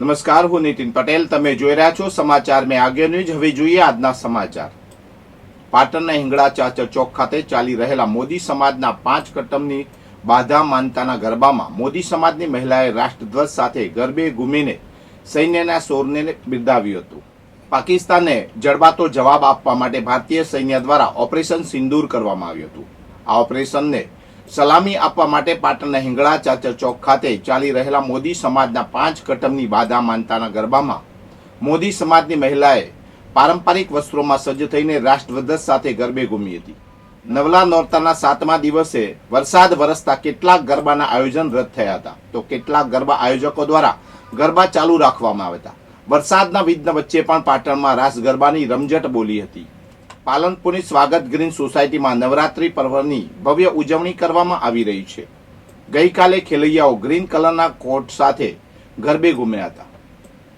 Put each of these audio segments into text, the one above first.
નમસ્કાર, હું નીતિન પટેલ. તમે જોઈ રહ્યા છો સમાચાર મેં આગે ન્યૂઝ. હવે જોઈએ આજના સમાચાર. પાટણના હિંગળા ચાચર ચોક ખાતે ચાલી રહેલા મોદી સમાજના 5 કટમની બાધા માનતાના ગરબામાં મોદી સમાજની મહિલાએ રાષ્ટ્રધ્વજ સાથે ગરબે ઘૂમીને સૈન્યના શૌર્યને બિરદાવ્યું હતું. પાકિસ્તાનને જડબાતો જવાબ આપવા માટે ભારતીય સૈન્ય દ્વારા ઓપરેશન સિંદૂર કરવામાં આવ્યું હતું. આ ઓપરેશનને સલામી આપવા માટે પાટણના હિંગળા ચાચર ચોક ખાતે ચાલી રહેલા મોદી સમાજના 5 કટમની બાધા માનતાના ગરબામાં મોદી સમાજની મહિલાએ પારંપરિક વસ્ત્રોમાં સજ્જ થઈને રાષ્ટ્રધ્વજ સાથે ગરબે ઘૂમી હતી. નવલા નોરતાના 7મા દિવસે વરસાદ વરસતા કેટલાક ગરબાના આયોજન રદ થયા હતા, તો કેટલાક ગરબા આયોજકો દ્વારા ગરબા ચાલુ રાખવામાં આવ્યા હતા. વરસાદના વિઘ્ન વચ્ચે પણ પાટણમાં રાસ ગરબાની રમઝટ બોલી હતી. પાલનપુરની સ્વાગત ગ્રીન સોસાયટીમાં નવરાત્રી પર્વની ભવ્ય ઉજવણી કરવામાં આવી રહી છે. ગઈકાલે ખેલૈયાઓ ગ્રીન કલરના કોટ સાથે ગરબે ઘૂમ્યા હતા.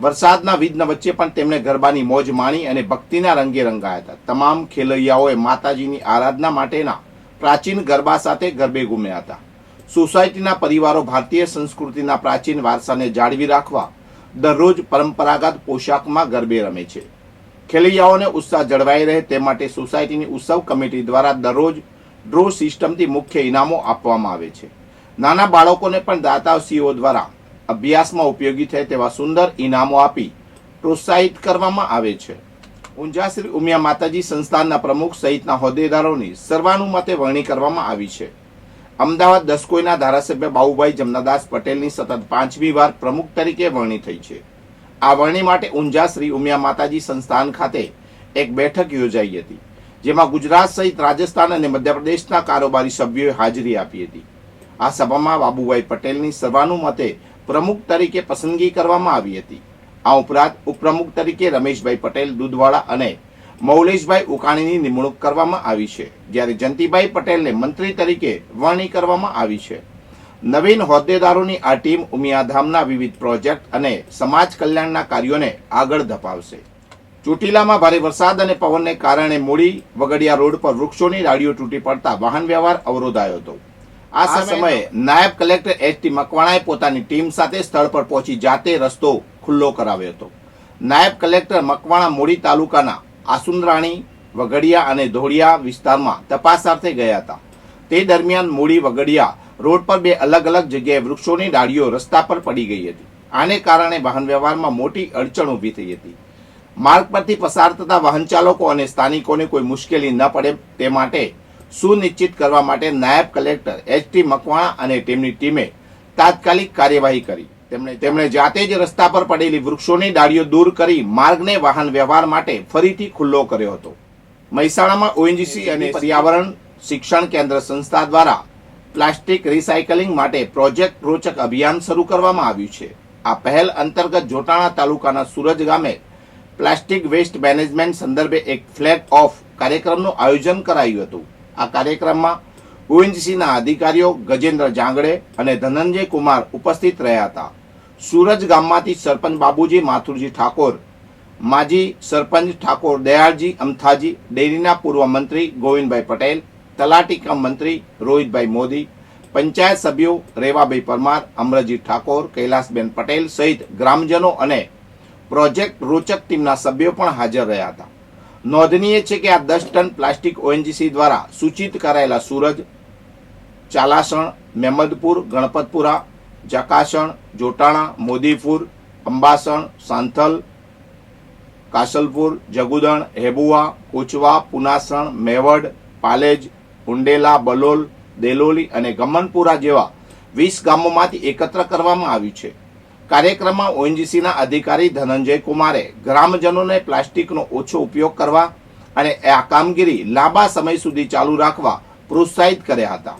વરસાદના વિઘ્ન વચ્ચે પણ તેમણે ગરબાની મોજ માણી અને ભક્તિના રંગે રંગાયા હતા. તમામ ખેલૈયાઓએ માતાજીની આરાધના માટેના પ્રાચીન ગરબા સાથે ગરબે ઘૂમ્યા હતા. સોસાયટીના પરિવારો ભારતીય સંસ્કૃતિના પ્રાચીન વારસાને જાળવી રાખવા દરરોજ પરંપરાગત પોશાકમાં ગરબે રમે છે. ખેલૈયાઓને ઉત્સાહ જળવાઈ રહે તે માટે સોસાયટીની ઉત્સવ કમિટી દ્વારા દરરોજ ડ્રો સિસ્ટમથી મુખ્ય ઇનામો આપવામાં આવે છે. નાના બાળકોને પણ દાતાશ્રીઓ દ્વારા અભ્યાસમાં ઉપયોગી થાય તેવા સુંદર ઇનામો આપી પ્રોત્સાહિત કરવામાં આવે છે. ઊંઝા શ્રી ઉમિયા માતાજી સંસ્થાનના પ્રમુખ સહિતના હોદ્દેદારોની સર્વાનુમતે વરણી કરવામાં આવી છે. અમદાવાદ દસકોઈના ધારાસભ્ય બાબુભાઈ જમનાદાસ પટેલની સતત 5મી વાર પ્રમુખ તરીકે વરણી થઈ છે. આ વરણી માટે ઊંઝા શ્રી ઉમિયા માતાજી સંસ્થાન ખાતે એક બેઠક યોજાઈ હતી, જેમાં ગુજરાત સહિત રાજસ્થાન અને મધ્યપ્રદેશના કારોબારી સભ્યોએ હાજરી આપી હતી. આ સભામાં બાબુભાઈ પટેલની સર્વાનુમતે પ્રમુખ તરીકે પસંદગી કરવામાં આવી હતી. આ ઉપરાંત ઉપપ્રમુખ તરીકે રમેશભાઈ પટેલ દૂધવાળા અને મૌલેશભાઈ ઉકાણીની નિમણૂક કરવામાં આવી છે, જ્યારે જયંતિભાઈ પટેલને મંત્રી તરીકે વરણી કરવામાં આવી છે. નવીન હોદ્દેદારોની આ ટીમ ઉમિયાધામના વિવિધ પ્રોજેક્ટ અને સમાજ કલ્યાણના કાર્યોને આગળ ધપાવશે. ચોટીલામાં ભારે વરસાદ અને પવનને કારણે મૂળી વગડિયા રોડ પર વૃક્ષોની ડાળીઓ તૂટી પડતા વાહન વ્યવહાર અવરોધાયો હતો. આ સમયે નાયબ કલેક્ટર એચ.ટી. મકવાણાએ પોતાની ટીમ સાથે સ્થળ પર પહોંચી જાતે રસ્તો ખુલ્લો કરાવ્યો હતો. નાયબ કલેક્ટર મકવાણા મૂળી તાલુકાના આસુંદરાણી, વગડિયા અને ધોળિયા વિસ્તારમાં તપાસાર્થે ગયા હતા. તે દરમિયાન મૂળી વગડિયા રોડ પર 2 અલગ અલગ જગ્યાએ વૃક્ષોની ડાળીઓ રસ્તા પર પડી ગઈ હતી. આને કારણે વાહન વ્યવહારમાં મોટી અડચણ ઊભી થઈ હતી. માર્ગ પરથી પસાર થતા વાહન ચાલકો અને સ્થાનિકોને કોઈ મુશ્કેલી ન પડે તે માટે સુનિશ્ચિત કરવા માટે નાયબ કલેક્ટર એચ.ટી. મકવાણા અને તેમની ટીમે તાત્કાલિક કાર્યવાહી કરી. તેમણે જાતે જ રસ્તા પર પડેલી વૃક્ષોની ડાળીઓ દૂર કરી માર્ગને વાહન વ્યવહાર માટે ફરીથી ખુલ્લો કર્યો હતો. મહેસાણામાં ઓએનજીસી અને પર્યાવરણ શિક્ષણ કેન્દ્ર સંસ્થા દ્વારા પ્લાસ્ટિક રિસાયકલિંગ માટે પ્રોજેક્ટ રોચક અભિયાન શરૂ કરવામાં આવ્યું છે. આ પહેલ અંતર્ગત જોટાણા તાલુકાના સુરજ ગામે પ્લાસ્ટિક વેસ્ટ મેનેજમેન્ટ સંદર્ભે એક ફ્લેગ ઓફ કાર્યક્રમનું આયોજન કરાયું હતું. આ કાર્યક્રમમાં ઓએનજીસીના અધિકારીઓ ગજેન્દ્ર જાંગડે અને ધનંજય કુમાર ઉપસ્થિત રહ્યા હતા. સુરજ ગામમાંથી સરપંચ બાબુજી માથુરજી ઠાકોર, માજી સરપંચ ઠાકોર દયાળજી અમથાજી, ડેરીના પૂર્વ મંત્રી ગોવિંદભાઈ પટેલ, તલાટી કમ મંત્રી રોહિતભાઈ મોદી, પંચાયત સભ્યો રેવાભાઈ પરમાર, અમરજીત ઠાકોર, કૈલાસબેન પટેલ સહિત ગ્રામજનો અને પ્રોજેક્ટ રોચક ટીમના સભ્યો પણ હાજર રહ્યા હતા. નોંધનીય છે કે આ 10 ટન પ્લાસ્ટિક ઓએનજીસી દ્વારા સૂચિત કરાયેલા સુરજ, ચાલાસણ, મેમદપુર, ગણપતપુરા, જકાસણ, જોટાણા, મોદીપુર, અંબાસણ, સાંથલ, કાસલપુર, જગુદણ, હેબુવા, કોચવા, પુનાસણ, મેવડ, પાલેજ, ઉંડેલા, બલોલ, દેલોલી અને ગમનપુરા જેવા 20 ગામોમાંથી એકત્ર કરવામાં આવ્યું છે. કાર્યક્રમમાં ઓએનજીસીના અધિકારી ધનંજય કુમારે ગ્રામજનોને પ્લાસ્ટિકનો ઓછો ઉપયોગ કરવા અને આ કામગીરી લાંબા સમય સુધી ચાલુ રાખવા પ્રોત્સાહિત કર્યા હતા.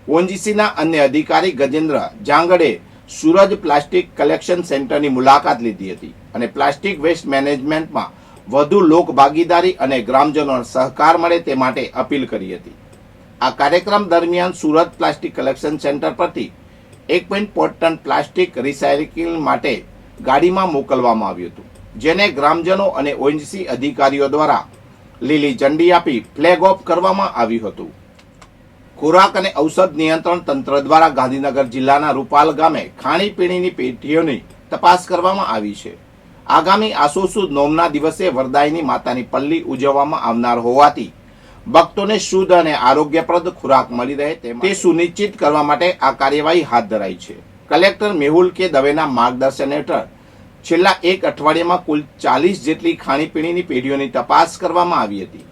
ઓએનજીસીના અન્ય અધિકારી ગજેન્દ્ર જાંગડે સુરજ પ્લાસ્ટિક કલેક્શન સેન્ટરની મુલાકાત લીધી હતી અને પ્લાસ્ટિક વેસ્ટ મેનેજમેન્ટમાં વધુ લોક ભાગીદારી અને ગ્રામજનોનો સહકાર મળે તે માટે અપીલ કરી હતી. આ કાર્યક્રમ દરમિયાન સુરત પ્લાસ્ટિક કલેક્શન સેન્ટર પરથી 1.5 ટન પ્લાસ્ટિક રિસાયકલિંગ માટે ગાડીમાં મોકલવામાં આવ્યું હતું, જેને ગ્રામજનો અને ઓએનજીસી અધિકારીઓ દ્વારા લીલી ઝંડી આપી ફ્લેગ ઓફ કરવામાં આવ્યું હતું. ખોરાક અને ઔષધ નિયંત્રણ તંત્ર દ્વારા ગાંધીનગર જિલ્લાના રૂપાલ ગામે ખાણીપીણીની પેટીઓની તપાસ કરવામાં આવી છે. આગામી આસો સુદ નોમના દિવસે વરદાયની માતાની પલ્લી ઉજવવામાં આવનાર હોવાથી ભક્તોને શુદ્ધ અને આરોગ્યપ્રદ ખોરાક મળી રહે તે સુનિશ્ચિત કરવા માટે આ કાર્યવાહી હાથ ધરાઈ છે. કલેક્ટર મેહુલ કે દવેના માર્ગદર્શન હેઠળ છેલ્લા એક અઠવાડિયામાં કુલ 40 જેટલી ખાણીપીણીની પેઢીઓની તપાસ કરવામાં આવી હતી.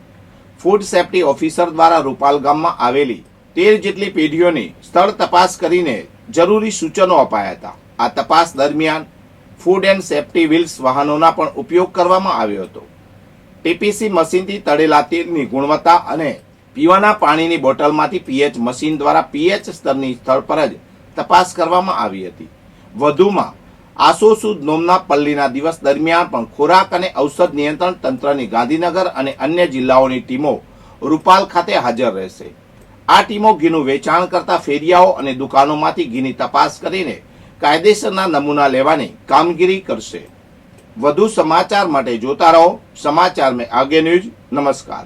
ફૂડ સેફ્ટી ઓફિસર દ્વારા રૂપાલ ગામમાં આવેલી 13 જેટલી પેઢીઓની સ્થળ તપાસ કરીને જરૂરી સૂચનો અપાયા હતા. આ તપાસ દરમિયાન ફૂડ એન્ડ સેફ્ટી વ્હીલ્સ વાહનોના પણ ઉપયોગ કરવામાં આવ્યો હતો. ટીપીસી મશીનથી તળેલા તેલની ગુણવત્તા અને પીવાના પાણીની બોટલમાંથી પીએચ મશીન દ્વારા પીએચ સ્તરની સ્થળ પર જ તપાસ કરવામાં આવી હતી. વધુમાં આસો સુદ નોમના પલ્લીના દિવસ દરમિયાન પણ ખોરાક અને ઔષધ નિયંત્રણ તંત્રની ગાંધીનગર અને અન્ય જિલ્લાઓની ટીમો રૂપાલ ખાતે હાજર રહેશે. આ ટીમો ઘીનું વેચાણ કરતા ફેરિયાઓ અને દુકાનોમાંથી ઘીની તપાસ કરીને કાયદેસરના નમૂના લેવાની કામગીરી કરશે. વધુ સમાચાર માટે જોતા રહો સમાચાર મેં આગે ન્યૂઝ. નમસ્કાર.